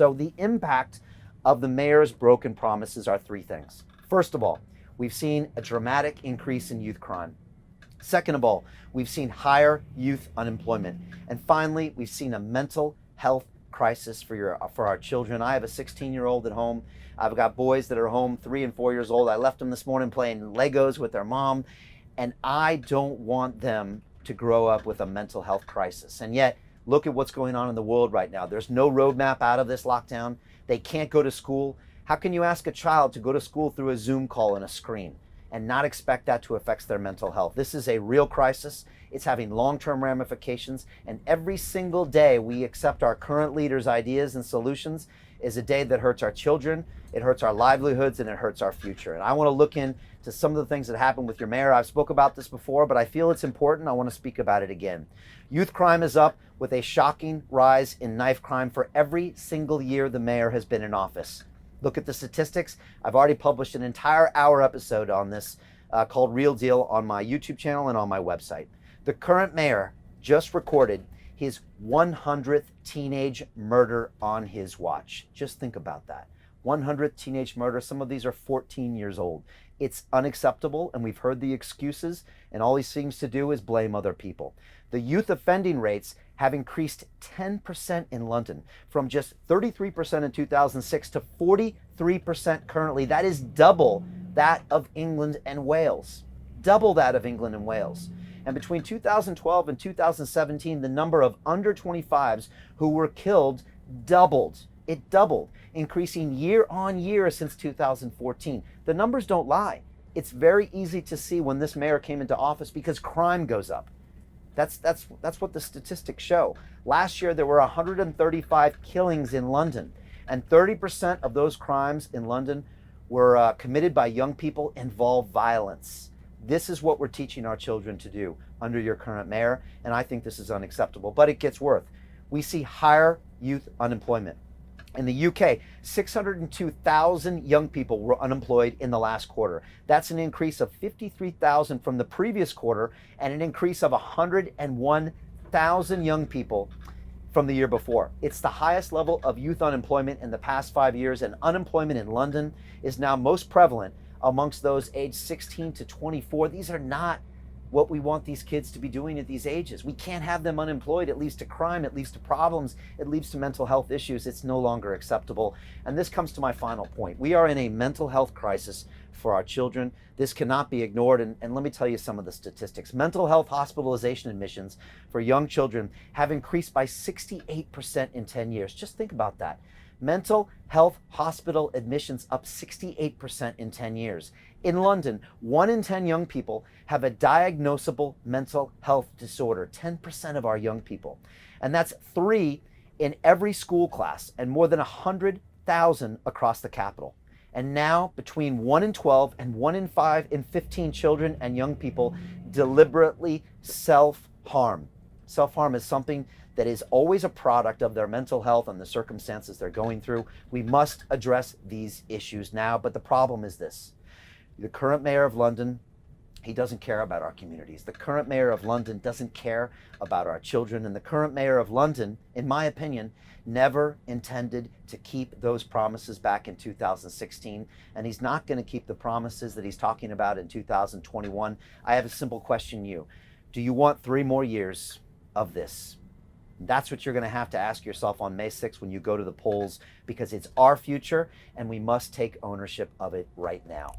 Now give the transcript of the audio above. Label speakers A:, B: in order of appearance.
A: So the impact of the mayor's broken promises are three things. First of all, we've seen a dramatic increase in youth crime. Second of all, we've seen higher youth unemployment. And finally, we've seen a mental health crisis for our children. I have a 16-year-old at home. I've got boys that are home 3 and 4 years old. I left them this morning playing Legos with their mom, and I don't want them to grow up with a mental health crisis. And yet, look at what's going on in the world right now. There's no roadmap out of this lockdown. They can't go to school. How can you ask a child to go to school through a Zoom call and a screen and not expect that to affect their mental health? This is a real crisis. It's having long-term ramifications, and every single day we accept our current leaders' ideas and solutions is a day that hurts our children, it hurts our livelihoods, and it hurts our future. And I want to look into some of the things that happened with your mayor. I've spoke about this before, but I feel it's important. I want to speak about it again. Youth crime is up with a shocking rise in knife crime for every single year the mayor has been in office. Look at the statistics. I've already published an entire hour episode on this called Real Deal on my YouTube channel and on my website. The current mayor just recorded his 100th teenage murder on his watch. Just think about that. 100th teenage murder. Some of these are 14 years old. It's unacceptable, and we've heard the excuses, and all he seems to do is blame other people. The youth offending rates have increased 10% in London, from just 33% in 2006 to 43% currently. That is double that of England and Wales. Double that of England and Wales. And between 2012 and 2017, the number of under 25s who were killed doubled. It doubled, increasing year on year since 2014. The numbers don't lie. It's very easy to see when this mayor came into office because crime goes up. That's what the statistics show. Last year, there were 135 killings in London, and 30% of those crimes in London were committed by young people, involve violence. This is what we're teaching our children to do under your current mayor, and I think this is unacceptable. But it gets worse. We see higher youth unemployment. In the UK, 602,000 young people were unemployed in the last quarter. That's an increase of 53,000 from the previous quarter and an increase of 101,000 young people from the year before. It's the highest level of youth unemployment in the past 5 years, and unemployment in London is now most prevalent amongst those aged 16 to 24. These are not what we want these kids to be doing at these ages. We can't have them unemployed. It leads to crime, it leads to problems, it leads to mental health issues. It's no longer acceptable. And this comes to my final point. We are in a mental health crisis for our children. This cannot be ignored. And let me tell you some of the statistics. Mental health hospitalization admissions for young children have increased by 68% in 10 years. Just think about that. Mental health hospital admissions up 68% in 10 years. In London, 1 in 10 young people have a diagnosable mental health disorder, 10% of our young people. And that's 3 in every school class and more than 100,000 across the capital. And now between 1 in 12 and 1 in 5 in 15 children and young people deliberately self-harm. Self-harm is something that is always a product of their mental health and the circumstances they're going through. We must address these issues now, but the problem is this. The current mayor of London, he doesn't care about our communities. The current mayor of London doesn't care about our children, and the current mayor of London, in my opinion, never intended to keep those promises back in 2016, and he's not going to keep the promises that he's talking about in 2021. I have a simple question to you. Do you want 3 more years of this? That's what you're going to have to ask yourself on May 6th when you go to the polls, because it's our future and we must take ownership of it right now.